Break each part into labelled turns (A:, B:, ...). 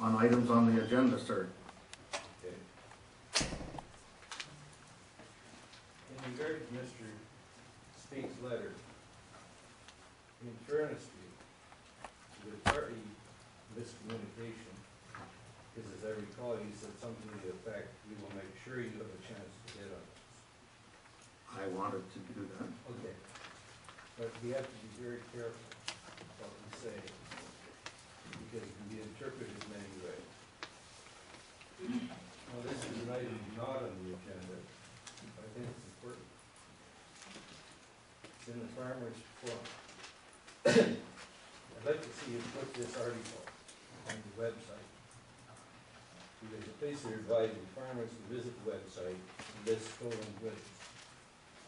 A: on items on the agenda, sir.
B: Okay. In regard to Mr. Speak's letter, in fairness to you, the partly miscommunication is, as I recall, you said something to the effect, we will make sure you have a chance to get on this.
A: I wanted to do that.
B: Okay. But we have to be very careful what we say, because it can be interpreted many ways. Now, this is an item not on the agenda. I think it's important. It's in the Farmers Forum. I'd like to see you put this article on the website, because the police are advising farmers to visit the website and list stolen goods.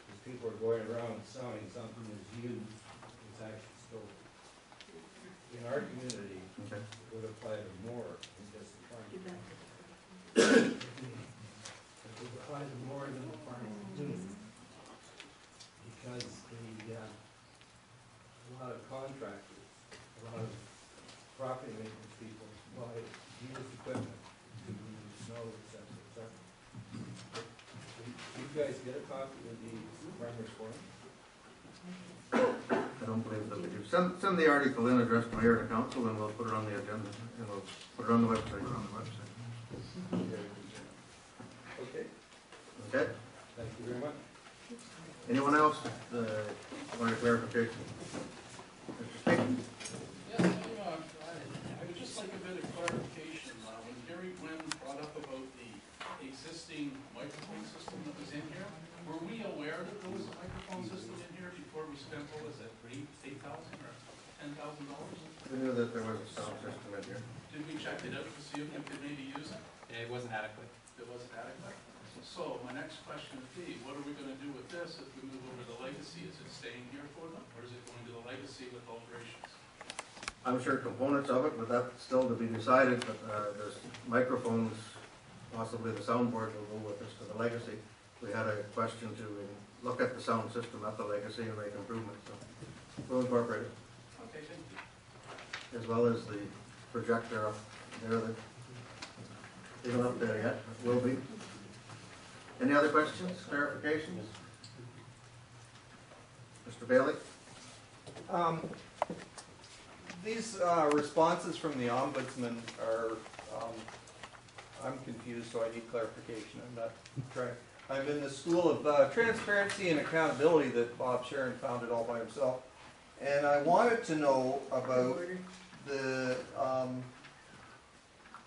B: Because people are going around selling something that's used, it's actually stolen. In our community,
A: Okay.
B: it would apply to more than just the farmers. It would apply to more than the farming community. Because a lot of contractors, a lot of property maintenance people buy used equipment to move snow, etc., etc. You guys get a copy of the Farmers Forum?
A: I don't believe that we do. Send the article in addressed to mayor and council, and we'll put it on the agenda, and we'll put it on the website.
B: Okay,
A: Okay?
B: thank you very much.
A: Anyone else want a clarification? Mr. Speak?
C: Yes, I would just like a bit of clarification. When Gary Wynn brought up about the existing microphone system that was in here, were we aware that there was a microphone system in here before we spent, what was it, $8,000 or $10,000?
A: We knew that there was a sound system in here.
C: Did we check it out to see if we could maybe use it?
D: It wasn't adequate.
C: It wasn't adequate? So my next question would be, what are we going to do with this if we move over to the legacy? Is it staying here for them, or is it going to the legacy with alterations?
A: I'm sure components of it, but that's still to be decided, but there's microphones, possibly the soundboard will go with us to the legacy. We had a question to look at the sound system at the legacy and make improvements, so we'll incorporate it.
C: Okay, thank you.
A: As well as the projector up there that isn't up there yet, but will be. Any other questions, clarifications? Mr. Bailey?
E: These responses from the ombudsman are, I'm confused, so I need clarification. I'm in the school of transparency and accountability that Bob Sharon founded all by himself. And I wanted to know about the,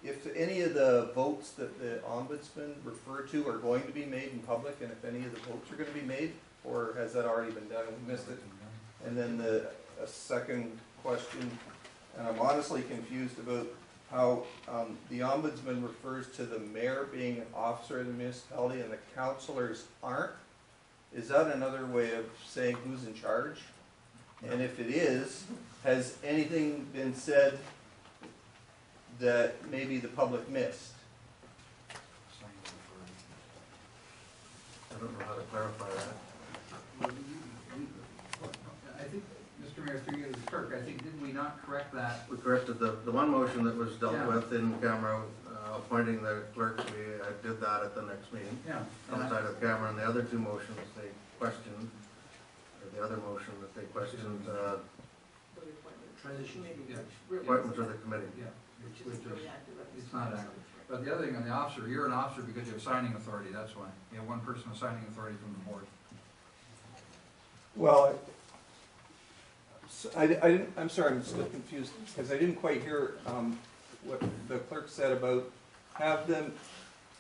E: if any of the votes that the ombudsman referred to are going to be made in public, and if any of the votes are going to be made, or has that already been done and we missed it? And then a second question, and I'm honestly confused about how the ombudsman refers to the mayor being an officer of the municipality and the councillors aren't. Is that another way of saying who's in charge? And if it is, has anything been said that maybe the public missed?
A: I don't know how to clarify that.
F: I think, Mr. Mayor, through you as clerk, I think, didn't we not correct that?
A: We corrected the one motion that was dealt
F: Yeah.
A: with in camera, appointing the clerk. We did that at the next meeting.
F: Yeah.
A: Outside of camera, and the other two motions they questioned, or the other motion that they questioned,
F: Transition, yeah,
A: appointments of the committee.
F: yeah, which is, it's not accurate. But the other thing on the officer, you're an officer because you have signing authority, that's why. You have one person with signing authority from the board.
E: Well, I'm sorry, I'm still confused, because I didn't quite hear what the clerk said about, have the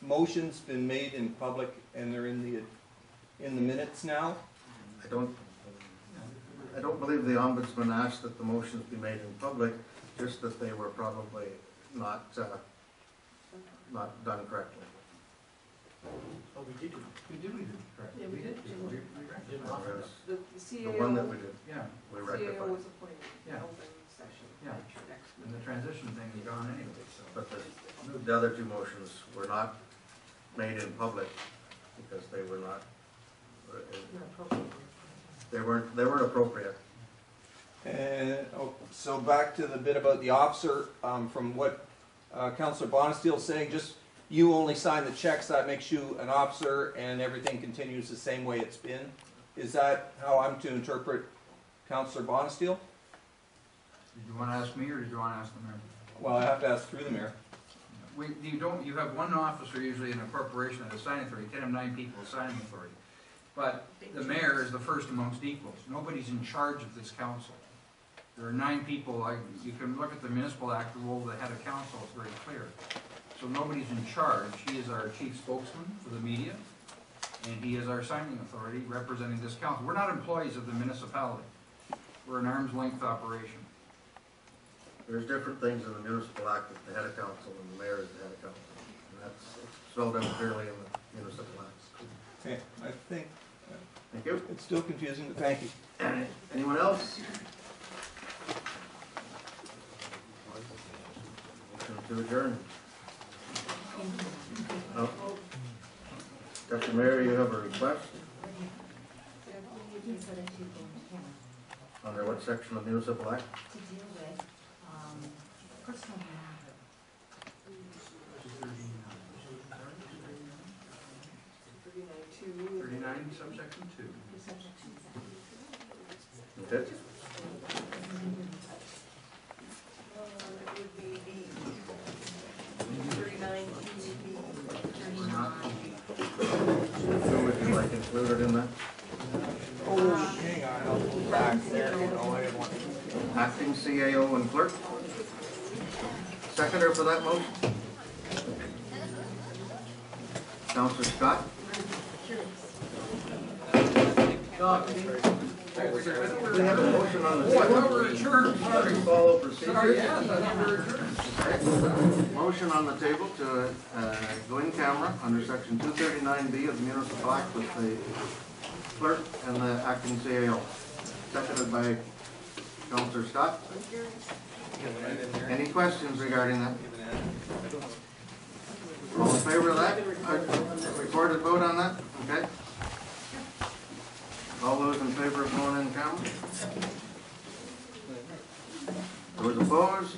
E: motions been made in public and they're in the minutes now?
A: I don't believe the ombudsman asked that the motions be made in public, just that they were probably not done correctly.
F: Oh, we did. Correct.
G: Yeah, we did.
A: Whereas
G: The
A: the
G: CEO.
A: one that we did,
F: Yeah,
A: we
G: CEO
A: rectified.
G: was appointed in
F: Yeah.
G: open session.
F: Yeah.
G: Next
F: and the transition thing is gone anyway, so.
A: But the other two motions were not made in public because they were not, they weren't appropriate.
E: And so back to the bit about the officer, from what Councillor Bonesteel saying just you only sign the checks, that makes you an officer and everything continues the same way it's been. Is that how I'm to interpret Councillor Bonesteel?
F: Did you wanna ask me, or did you wanna ask the mayor?
E: Well, I have to ask through the mayor.
F: You have one officer usually in a corporation that has signing authority, 10 of 9 people with signing authority. But the mayor is the first amongst equals. Nobody's in charge of this council. There are 9 people, you can look at the municipal act, the role of the head of council, it's very clear. So nobody's in charge. He is our chief spokesman for the media, and he is our signing authority representing this council. We're not employees of the municipality. We're an arm's length operation.
A: There's different things in the municipal act with the head of council and the mayor is the head of council. And that's spelled out clearly in the municipal act.
E: Okay, I think
A: Thank you.
E: it's still confusing, but thank you.
A: Anyone else? Motion to adjourn. Oh. Deputy Mayor, you have a request? Under what section of municipal act?
D: To deal with, personal matter.
F: 39, subsection 2.
A: Okay.
G: It would be B. 39
F: We're not,
A: Who would you like included in that?
E: Oh, hang on, I'll go back there, you know, I want.
A: Acting CAO and clerk? Seconder for that motion? Councillor Scott? We have a motion on the
F: oh, I thought we
A: table.
F: were adjourned, sorry.
A: Follow
F: Sorry,
A: procedure.
F: yes, I thought we were adjourned.
A: Okay. Motion on the table to go in camera under section 239B of the municipal act with the clerk and the acting CAO. Seconded by Councillor Scott. Any questions regarding that? All in favor of that? Recorded vote on that? Okay. All those in favor of going in camera? Those opposed?